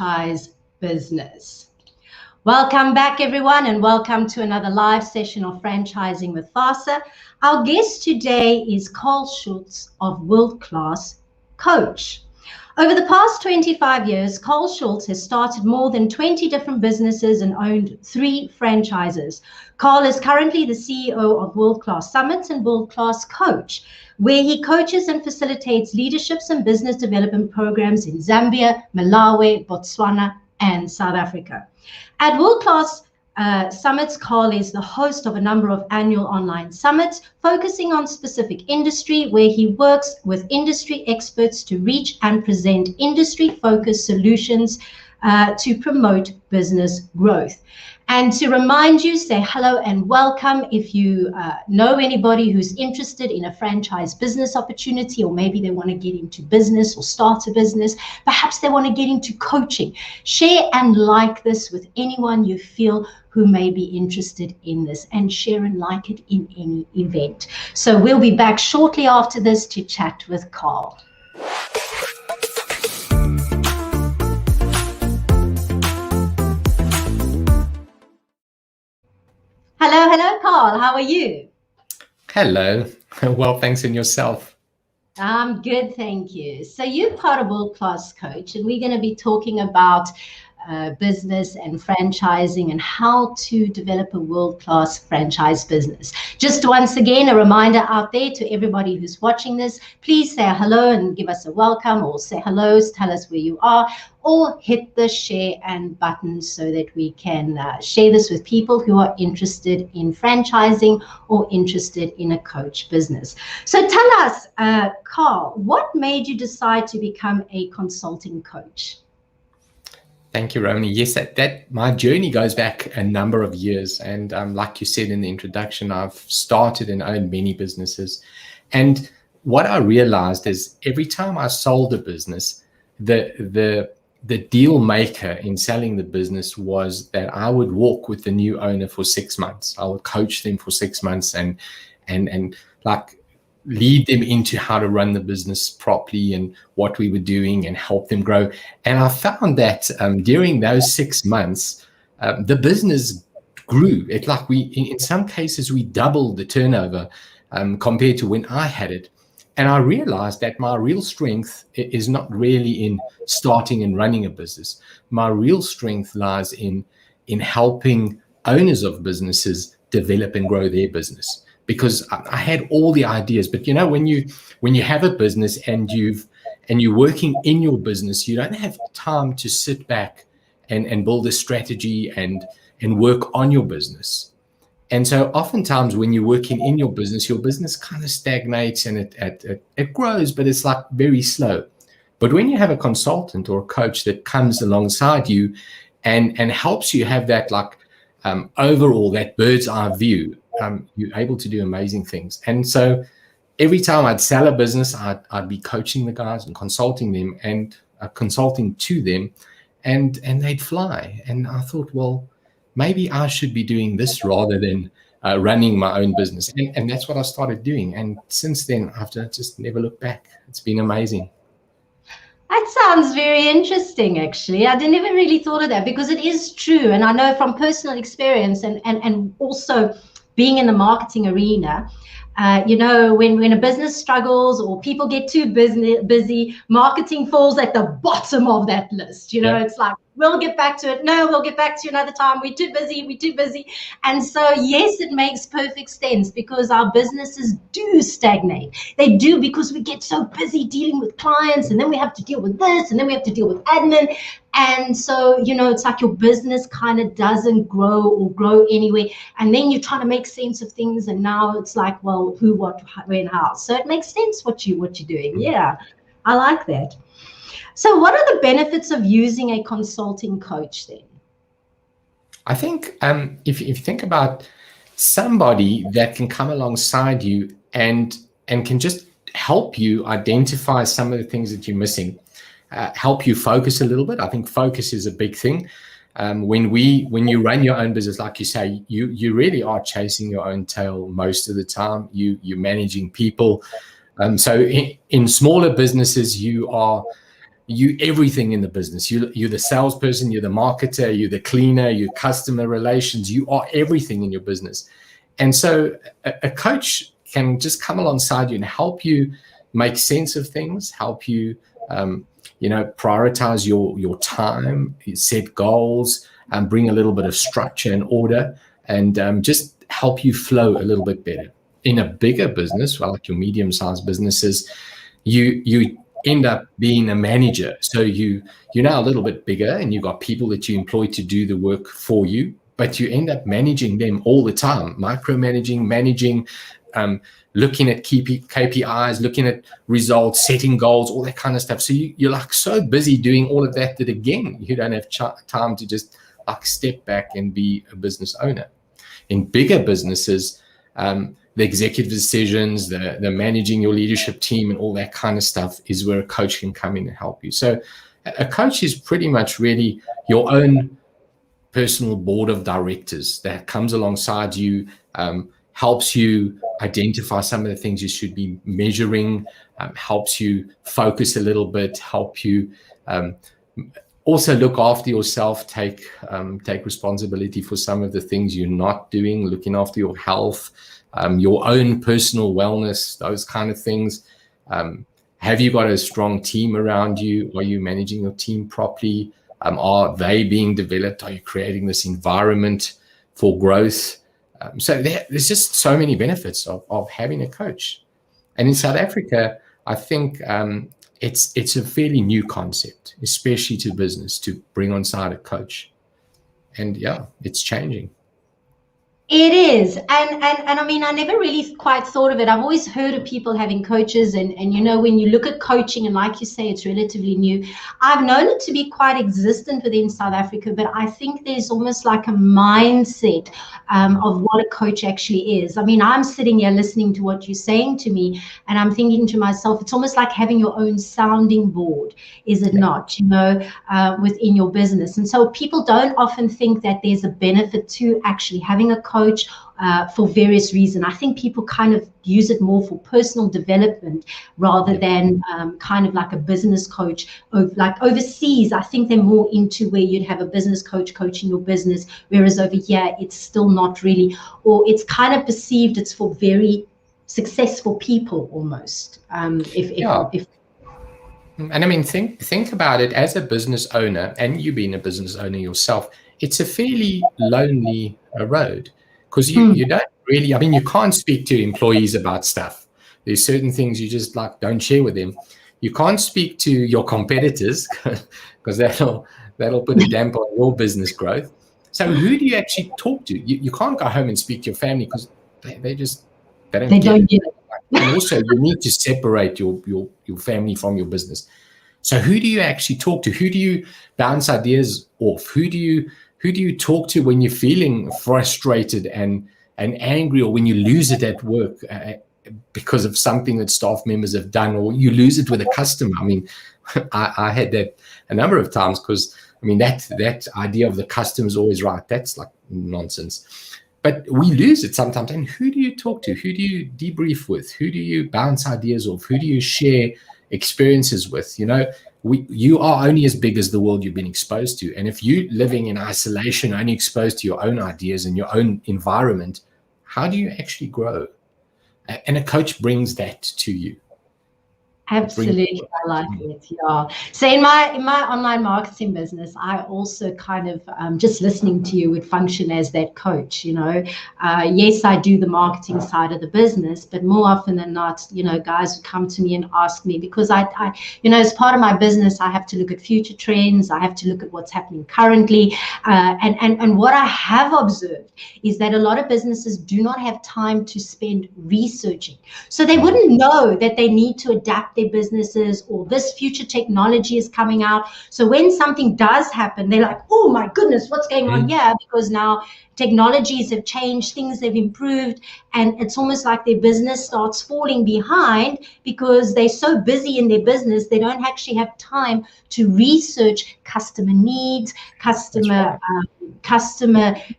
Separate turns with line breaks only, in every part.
franchise business. Welcome back, everyone, and welcome to another live session of Franchising with Fasa. Our guest today is Carl Shultz of World Class Coach. Over the past 25 years, Carl Shultz has started more than 20 different businesses and owned 3 franchises. Carl is currently the CEO of World Class Summits and World Class Coach, where he coaches and facilitates leaderships and business development programs in Zambia, Malawi, Botswana, and South Africa. At World Class Summits, Carl is the host of a number of annual online summits focusing on specific industry, where he works with industry experts to reach and present industry-focused solutions to promote business growth. And to remind you, say hello and welcome if you know anybody who's interested in a franchise business opportunity, or maybe they want to get into business or start a business. Perhaps they want to get into coaching. Share and like this with anyone you feel who may be interested in this, and share and like it in any event. So we'll be back shortly after this to chat with Carl. Hello, Carl. How are you?
Hello. Well, thanks, and yourself?
I'm good, thank you. So you're part of World Class Coach, and we're going to be talking about business and franchising and how to develop a world-class franchise business. Just once again, a reminder out there to everybody who's watching this, please say hello and give us a welcome, or say hello, tell us where you are, or hit the share and button so that we can share this with people who are interested in franchising or interested in a coach business. So tell us, Carl, what made you decide to become a consulting coach?
Thank you, Romney. Yes, that my journey goes back a number of years. And like you said in the introduction, I've started and owned many businesses. And what I realized is every time I sold a business, the deal maker in selling the business was that I would walk with the new owner for 6 months. I would coach them for 6 months and like lead them into how to run the business properly and what we were doing, and help them grow. And I found that during those 6 months, the business grew. It like in some cases, we doubled the turnover compared to when I had it. And I realized that my real strength is not really in starting and running a business. My real strength lies in helping owners of businesses develop and grow their business. Because I had all the ideas, but you know, when you have a business and you're working in your business, you don't have time to sit back and build a strategy and work on your business. And so oftentimes when you're working in your business kind of stagnates and it grows, but it's like very slow. But when you have a consultant or a coach that comes alongside you and helps you have that like overall, that bird's eye view, you're able to do amazing things. And so every time I'd sell a business, I'd be coaching the guys and consulting them and consulting to them, and they'd fly. And I thought, well, maybe I should be doing this rather than running my own business. And that's what I started doing. And since then, I've just never looked back. It's been amazing.
That sounds very interesting, actually. I never really thought of that, because it is true. And I know from personal experience and also being in the marketing arena, you know, when a business struggles or people get too busy, marketing falls at the bottom of that list. You know, yeah. It's like, we'll get back to it. No, we'll get back to you another time. We're too busy. And so, yes, it makes perfect sense, because our businesses do stagnate. They do, because we get so busy dealing with clients, and then we have to deal with this, and then we have to deal with admin. And so, you know, it's like your business kind of doesn't grow anywhere. And then you're trying to make sense of things. And now it's like, well, who, what, when, how. So it makes sense what you're doing. Yeah, I like that. So what are the benefits of using a consulting coach then?
I think if you think about somebody that can come alongside you and can just help you identify some of the things that you're missing, help you focus a little bit. I think focus is a big thing. When you run your own business, like you say, you really are chasing your own tail most of the time. You're managing people. So in smaller businesses, you everything in the business. You're the salesperson, you're the marketer, you're the cleaner, you're customer relations, you are everything in your business. And so a coach can just come alongside you and help you make sense of things, help you, prioritize your time, set goals, and bring a little bit of structure and order, and just help you flow a little bit better. In a bigger business, like your medium-sized businesses, you end up being a manager. So you're now a little bit bigger, and you've got people that you employ to do the work for you, but you end up managing them all the time, micromanaging, managing, looking at KPIs, looking at results, setting goals, all that kind of stuff. So you're like so busy doing all of that again, you don't have time to just like step back and be a business owner. In bigger businesses, the executive decisions, the managing your leadership team and all that kind of stuff is where a coach can come in and help you. So a coach is pretty much really your own personal board of directors that comes alongside you, helps you identify some of the things you should be measuring, helps you focus a little bit, help you also look after yourself, take responsibility for some of the things you're not doing, looking after your health, your own personal wellness, those kind of things. Have you got a strong team around you? Are you managing your team properly? Are they being developed? Are you creating this environment for growth? So there's just so many benefits of having a coach. And in South Africa, I think it's a fairly new concept, especially to business, to bring on side a coach. And yeah, it's changing.
It is. And I mean, I never really quite thought of it. I've always heard of people having coaches, and when you look at coaching, and like you say, it's relatively new. I've known it to be quite existent within South Africa, but I think there's almost like a mindset of what a coach actually is. I mean, I'm sitting here listening to what you're saying to me, and I'm thinking to myself, it's almost like having your own sounding board, is it not, within your business? And so people don't often think that there's a benefit to actually having a coach for various reasons. I think people kind of use it more for personal development rather than kind of like a business coach. Like overseas, I think they're more into where you'd have a business coach coaching your business, whereas over here, it's still not really, or it's kind of perceived it's for very successful people almost. If
And I mean, think about it as a business owner, and you being a business owner yourself, it's a fairly lonely road. Because you don't really, I mean, you can't speak to employees about stuff. There's certain things you just like don't share with them. You can't speak to your competitors because that'll put a damper on your business growth. So who do you actually talk to? You can't go home and speak to your family because they don't get it. And also you need to separate your family from your business. So who do you actually talk to? Who do you bounce ideas off? Who do you talk to when you're feeling frustrated and angry, or when you lose it at work because of something that staff members have done, or you lose it with a customer? I mean, I had that a number of times because, I mean, that idea of the customer is always right. That's like nonsense. But we lose it sometimes. And who do you talk to? Who do you debrief with? Who do you bounce ideas off? Who do you share experiences with? You are only as big as the world you've been exposed to. And if you're living in isolation, only exposed to your own ideas and your own environment, how do you actually grow? And a coach brings that to you.
Absolutely, I like it. Yeah. So in my online marketing business, I also kind of just listening to you would function as that coach. Yes, I do the marketing side of the business, but more often than not, guys would come to me and ask me, because I as part of my business, I have to look at future trends. I have to look at what's happening currently, and what I have observed is that a lot of businesses do not have time to spend researching, so they wouldn't know that they need to adapt their businesses, or this future technology is coming out. So when something does happen, they're like, oh my goodness, what's going on here? Because now technologies have changed, things have improved, and it's almost like their business starts falling behind because they're so busy in their business, they don't actually have time to research customer needs, customer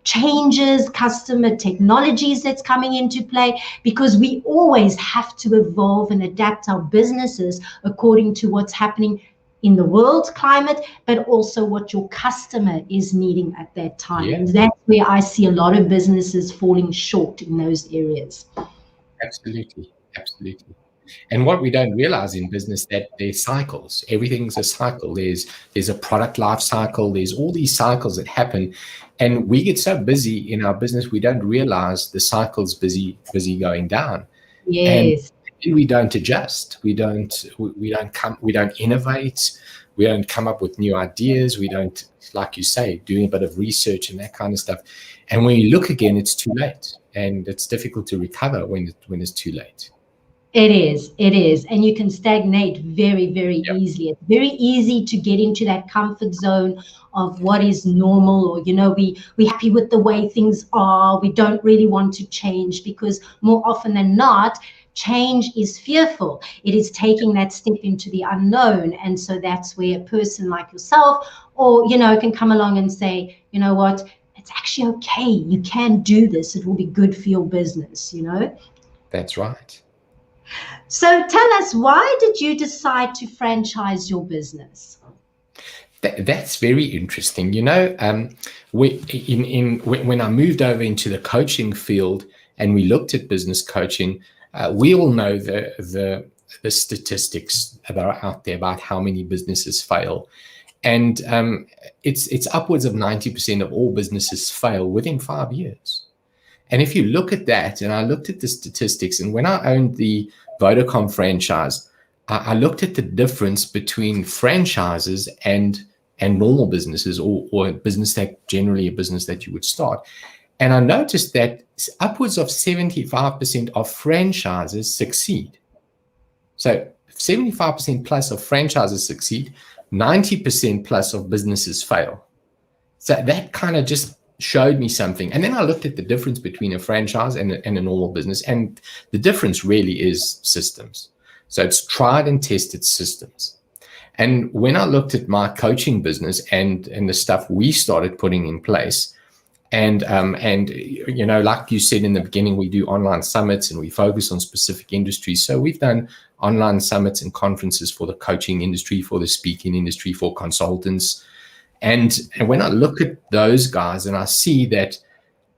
changes, customer technologies that's coming into play, because we always have to evolve and adapt our businesses according to what's happening in the world climate, but also what your customer is needing at that time.
Yeah.
And that's where I see a lot of businesses falling short in those areas.
Absolutely. Absolutely. And what we don't realize in business, that there's cycles. Everything's a cycle. There's a product life cycle. There's all these cycles that happen, and we get so busy in our business we don't realize the cycle's busy going down. And
Yes.
we don't adjust. We don't innovate. We don't come up with new ideas. We don't, like you say, doing a bit of research and that kind of stuff. And when you look again, it's too late, and it's difficult to recover when it's too late.
It is. And you can stagnate very, very
Yep.
easily. It's very easy to get into that comfort zone of what is normal, or, we're happy with the way things are. We don't really want to change, because more often than not, change is fearful. It is taking that step into the unknown. And so that's where a person like yourself, or, can come along and say, you know what, it's actually okay. You can do this. It will be good for your business,
That's right.
So tell us, why did you decide to franchise your business?
That's very interesting. When I moved over into the coaching field and we looked at business coaching, we all know the statistics that are out there about how many businesses fail, and it's upwards of 90% of all businesses fail within 5 years. And if you look at that, and I looked at the statistics, and when I owned the Vodacom franchise, I looked at the difference between franchises and normal businesses, or a business that you would start. And I noticed that upwards of 75% of franchises succeed. So 75% plus of franchises succeed, 90% plus of businesses fail. So that kind of just showed me something. And then I looked at the difference between a franchise and a normal business. And the difference really is systems. So it's tried and tested systems. And when I looked at my coaching business and the stuff we started putting in place, and like you said in the beginning, we do online summits and we focus on specific industries. So we've done online summits and conferences for the coaching industry, for the speaking industry, for consultants. And when I look at those guys, and I see that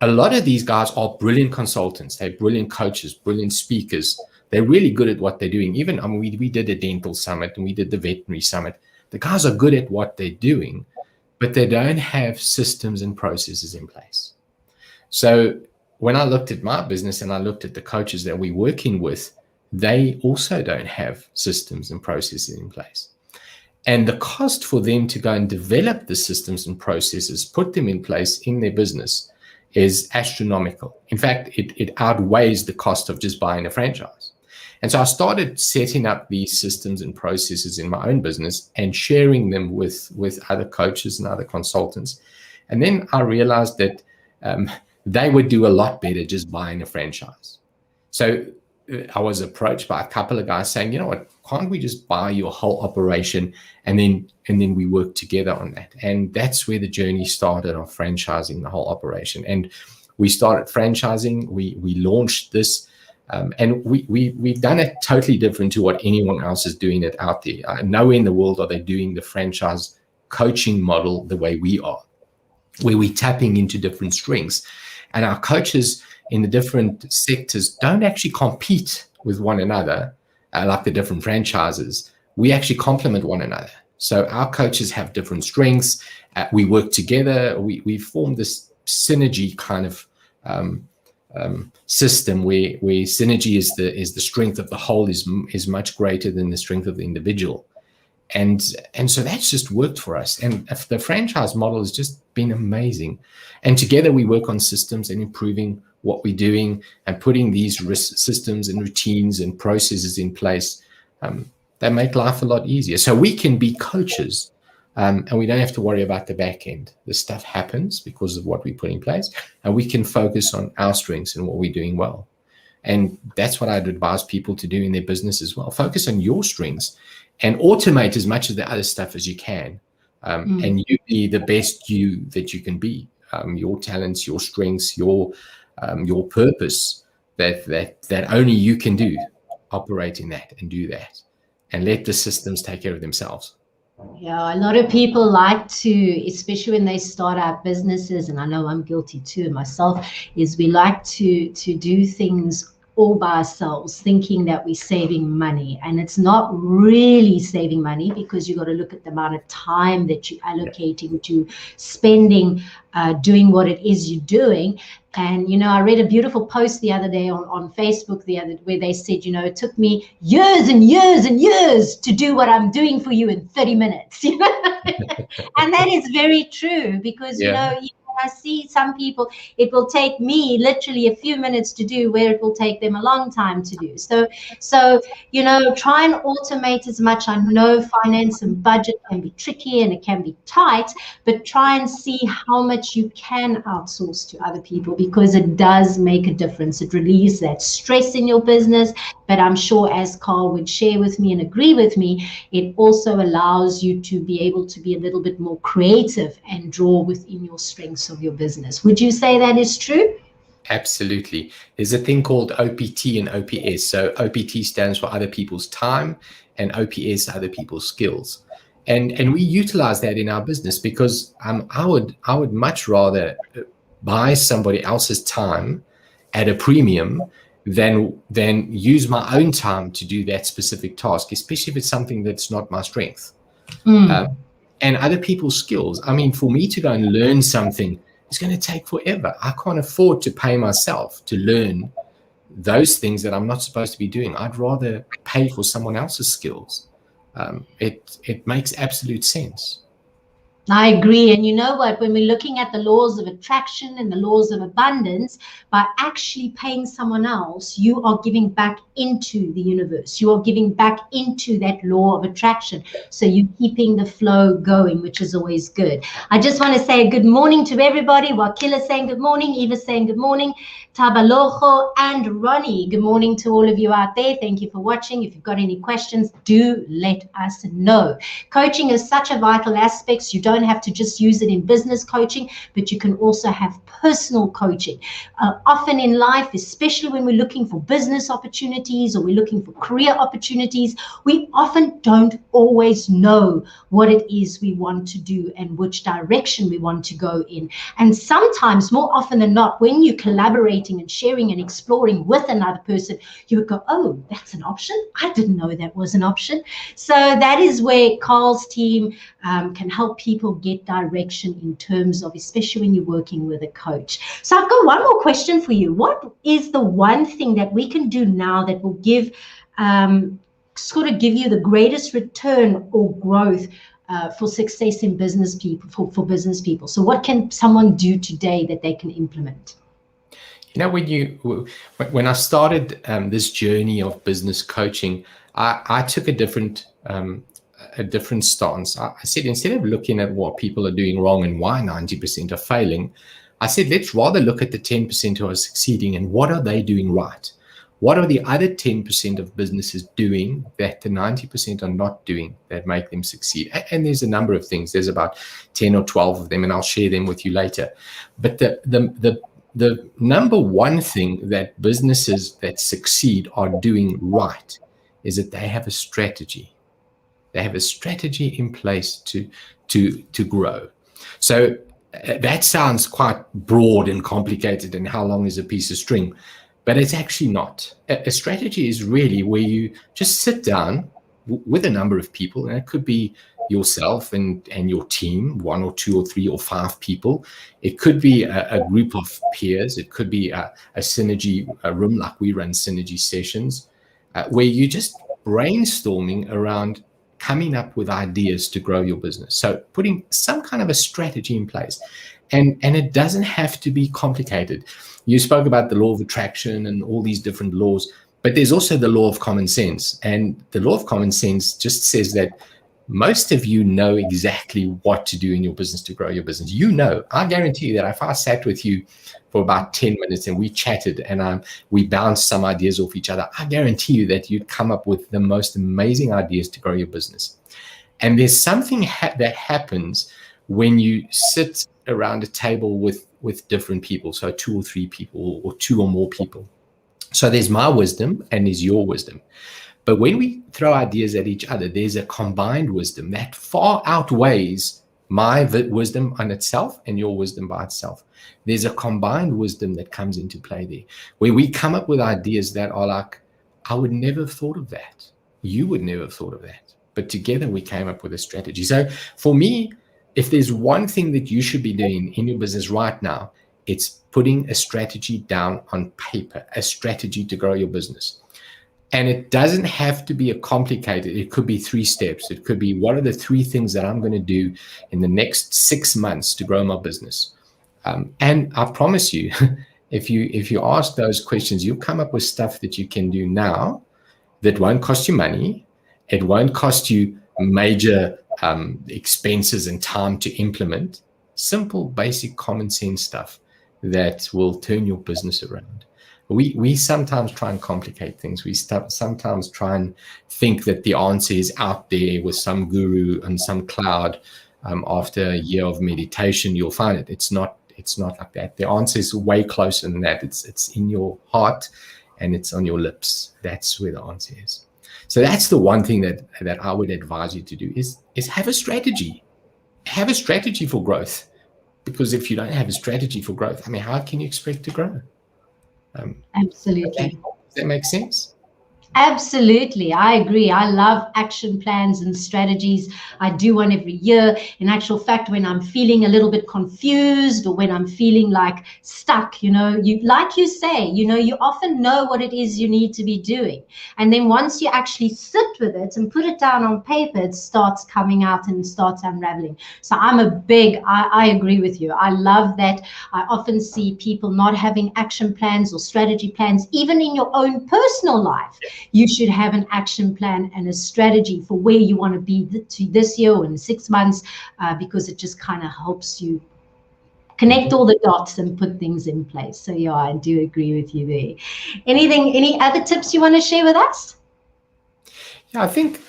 a lot of these guys are brilliant consultants, they're brilliant coaches, brilliant speakers. They're really good at what they're doing. Even we did a dental summit and we did the veterinary summit. The guys are good at what they're doing, but they don't have systems and processes in place. So when I looked at my business and I looked at the coaches that we're working with, they also don't have systems and processes in place. And the cost for them to go and develop the systems and processes, put them in place in their business, is astronomical. In fact, it outweighs the cost of just buying a franchise. And so I started setting up these systems and processes in my own business and sharing them with other coaches and other consultants. And then I realized that they would do a lot better just buying a franchise. So I was approached by a couple of guys saying, you know what, can't we just buy your whole operation and then we work together on that? And that's where the journey started of franchising the whole operation. And we started franchising. We launched this, and we've done it totally different to what anyone else is doing it out there. Nowhere in the world are they doing the franchise coaching model the way we are, where we're tapping into different strengths. And our coaches in the different sectors don't actually compete with one another like the different franchises. We actually complement one another. So our coaches have different strengths. We work together. We form this synergy kind of system where synergy is the strength of the whole is much greater than the strength of the individual. And so that's just worked for us. And the franchise model has just been amazing. And together we work on systems and improving what we're doing and putting these systems and routines and processes in place that make life a lot easier. So we can be coaches and we don't have to worry about the back end. The stuff happens because of what we put in place, and we can focus on our strengths and what we're doing well. And that's what I'd advise people to do in their business as well. Focus on your strengths and automate as much of the other stuff as you can. And you be the best you that you can be. Your talents, your strengths, your purpose that only you can do. Operate in that and do that, and let the systems take care of themselves.
Yeah, a lot of people like to, especially when they start out businesses, and I know I'm guilty too myself, is we like to do things all by ourselves, thinking that we're saving money. And it's not really saving money, because you got to look at the amount of time that you're allocating to spending doing what it is you're doing. And, I read a beautiful post the other day on Facebook where they said, it took me years and years and years to do what I'm doing for you in 30 minutes. And that is very true, because,
Yeah.
I see some people, it will take me literally a few minutes to do where it will take them a long time to do. So, try and automate as much. I know finance and budget can be tricky and it can be tight, but try and see how much you can outsource to other people, because it does make a difference. It relieves that stress in your business. But I'm sure, as Carl would share with me and agree with me, it also allows you to be able to be a little bit more creative and draw within your strengths of your business. Would you say that is true?
Absolutely. There's a thing called OPT and OPS. So OPT stands for other people's time, and OPS other people's skills. And we utilize that in our business, because I would much rather buy somebody else's time at a premium than use my own time to do that specific task, especially if it's something that's not my strength. And other people's skills. I mean, for me to go and learn something, it's going to take forever. I can't afford to pay myself to learn those things that I'm not supposed to be doing. I'd rather pay for someone else's skills. It makes absolute sense.
I agree. And you know what? When we're looking at the laws of attraction and the laws of abundance, by actually paying someone else, you are giving back into the universe. You are giving back into that law of attraction. So you're keeping the flow going, which is always good. I just want to say good morning to everybody. Wakila's saying good morning. Eva's saying good morning. Tabalojo and Ronnie, good morning to all of you out there. Thank you for watching. If you've got any questions, do let us know. Coaching is such a vital aspect. You don't have to just use it in business coaching, but you can also have personal coaching. Often in life, especially when we're looking for business opportunities or we're looking for career opportunities, we often don't always know what it is we want to do and which direction we want to go in. And sometimes, more often than not, when you collaborate and sharing and exploring with another person, you would go, oh, that's an option. I didn't know that was an option. So that is where Carl's team can help people get direction in terms of, especially when you're working with a coach. So I've got one more question for you. What is the one thing that we can do now that will give you the greatest return or growth for success in business people, for business people? So what can someone do today that they can implement?
When I started this journey of business coaching, I took a different stance. I said, instead of looking at what people are doing wrong and why 90% are failing, I said, let's rather look at the 10% who are succeeding and what are they doing right? What are the other 10% of businesses doing that the 90% are not doing that make them succeed? And there's a number of things. There's about 10 or 12 of them, and I'll share them with you later. But the number one thing that businesses that succeed are doing right is that they have a strategy. They have a strategy in place to grow. So that sounds quite broad and complicated, and how long is a piece of string? But it's actually not. A strategy is really where you just sit down with a number of people, and it could be yourself and your team, 1 or 2 or 3 or 5 people. It could be a group of peers. It could be a synergy room, like we run synergy sessions, where you're just brainstorming around coming up with ideas to grow your business. So putting some kind of a strategy in place. And it doesn't have to be complicated. You spoke about the law of attraction and all these different laws, but there's also the law of common sense. And the law of common sense just says that most of you know exactly what to do in your business to grow your business. I guarantee you that if I sat with you for about 10 minutes and we chatted and we bounced some ideas off each other, I guarantee you that you'd come up with the most amazing ideas to grow your business. And there's something that happens when you sit around a table with different people, so 2 or 3 people or 2 or more people. So there's my wisdom and there's your wisdom. But when we throw ideas at each other, there's a combined wisdom that far outweighs my wisdom on itself and your wisdom by itself. There's a combined wisdom that comes into play there, where we come up with ideas that are like, I would never have thought of that. You would never have thought of that. But together we came up with a strategy. So for me, if there's one thing that you should be doing in your business right now, it's putting a strategy down on paper, a strategy to grow your business. And it doesn't have to be a complicated, it could be 3 steps. It could be, what are the 3 things that I'm going to do in the next 6 months to grow my business? And I promise you, if you ask those questions, you'll come up with stuff that you can do now that won't cost you money. It won't cost you major expenses and time to implement. Simple, basic, common sense stuff that will turn your business around. We sometimes try and complicate things. We sometimes try and think that the answer is out there with some guru and some cloud. After a year of meditation, you'll find it. It's not like that. The answer is way closer than that. It's in your heart and it's on your lips. That's where the answer is. So that's the one thing that I would advise you to do is have a strategy. Have a strategy for growth. Because if you don't have a strategy for growth, I mean, how can you expect to grow?
Absolutely.
Does that make sense?
Absolutely. I agree. I love action plans and strategies. I do one every year. In actual fact, when I'm feeling a little bit confused or when I'm feeling like stuck, like you say, you often know what it is you need to be doing. And then once you actually sit with it and put it down on paper, it starts coming out and starts unraveling. So I agree with you. I love that. I often see people not having action plans or strategy plans, even in your own personal life. You should have an action plan and a strategy for where you want to be this year or in 6 months, because it just kind of helps you connect all the dots and put things in place. So yeah, I do agree with you there. Any other tips you want to share with us?
Yeah, I think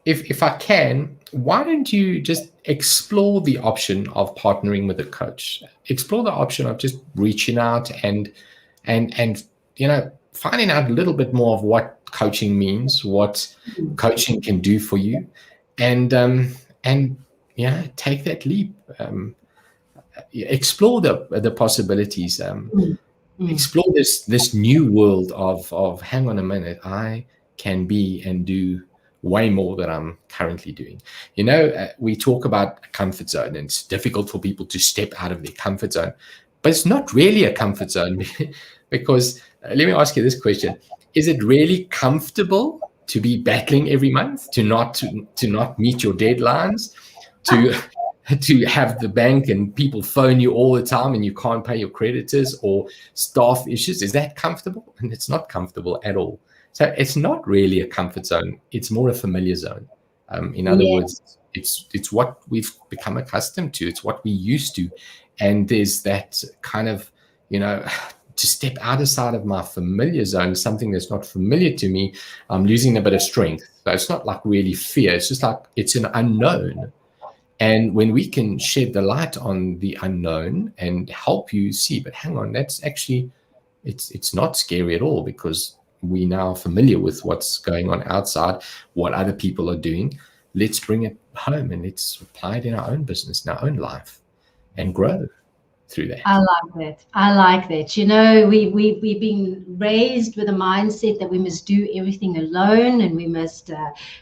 if I can, why don't you just explore the option of partnering with a coach? Explore the option of just reaching out and finding out a little bit more of what coaching means, what coaching can do for you, and take that leap. Explore the possibilities. Explore this new world of hang on a minute, I can be and do way more than I'm currently doing. We talk about a comfort zone, and it's difficult for people to step out of their comfort zone, but it's not really a comfort zone because let me ask you this question. Is it really comfortable to be battling every month, to not meet your deadlines, to have the bank and people phone you all the time and you can't pay your creditors or staff issues? Is that comfortable? And it's not comfortable at all. So it's not really a comfort zone. It's more a familiar zone. In other words, it's what we've become accustomed to. It's what we used to. And there's that kind of, to step outside of my familiar zone, something that's not familiar to me, I'm losing a bit of strength. So it's not like really fear. It's just like it's an unknown. And when we can shed the light on the unknown and help you see, but hang on, that's actually, it's not scary at all because we now are familiar with what's going on outside, what other people are doing. Let's bring it home and let's apply it in our own business, in our own life, and grow through that.
I like that. We've been raised with a mindset that we must do everything alone and we must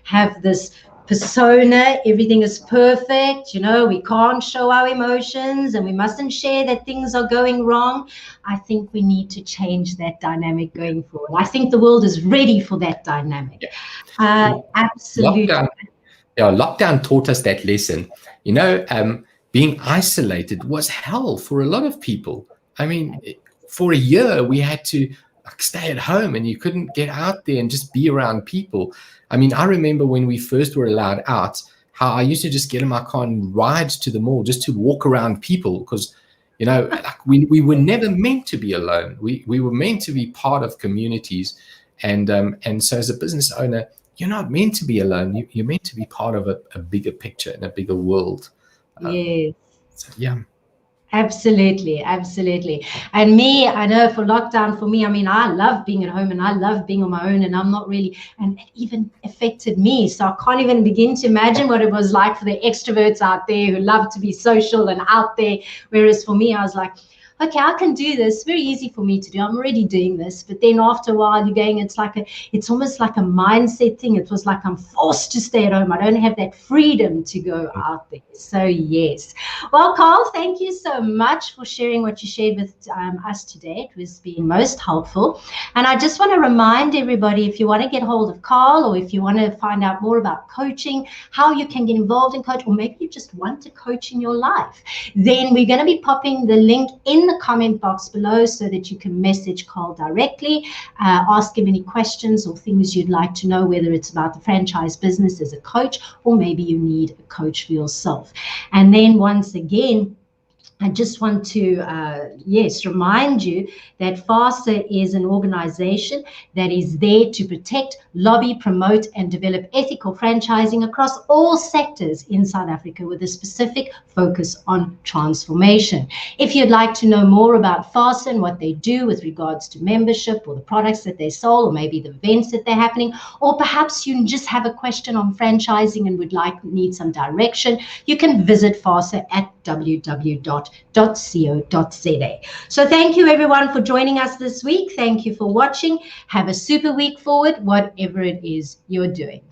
have this persona, everything is perfect, we can't show our emotions and we mustn't share that things are going wrong. I think we need to change that dynamic going forward. I think the world is ready for that dynamic. Absolutely.
Lockdown taught us that lesson. Being isolated was hell for a lot of people. I mean, for a year, we had to stay at home and you couldn't get out there and just be around people. I mean, I remember when we first were allowed out, how I used to just get in my car and ride to the mall just to walk around people because, we were never meant to be alone. We were meant to be part of communities. And so as a business owner, you're not meant to be alone. You're meant to be part of a bigger picture and a bigger world.
Yes.
So, yeah.
Absolutely, absolutely. And me, I know for lockdown, for me, I mean, I love being at home and I love being on my own, and I'm not really, and it even affected me. So I can't even begin to imagine what it was like for the extroverts out there who love to be social and out there. Whereas for me, I was like, okay, I can do this. Very easy for me to do. I'm already doing this. But then after a while, you're going, it's almost like a mindset thing. It was like I'm forced to stay at home. I don't have that freedom to go out there. So yes. Well, Carl, thank you so much for sharing what you shared with us today. It was being most helpful. And I just want to remind everybody, if you want to get hold of Carl, or if you want to find out more about coaching, how you can get involved in coaching, or maybe you just want to coach in your life, then we're going to be popping the link in the comment box below so that you can message Carl directly, ask him any questions or things you'd like to know, whether it's about the franchise business as a coach, or maybe you need a coach for yourself. And then once again, I just want to, remind you that FASA is an organization that is there to protect, lobby, promote, and develop ethical franchising across all sectors in South Africa, with a specific focus on transformation. If you'd like to know more about FASA and what they do with regards to membership, or the products that they sell, or maybe the events that they're happening, or perhaps you just have a question on franchising and need some direction, you can visit FASA at www.co.za. So thank you everyone for joining us this week. Thank you for watching. Have a super week forward, whatever it is you're doing.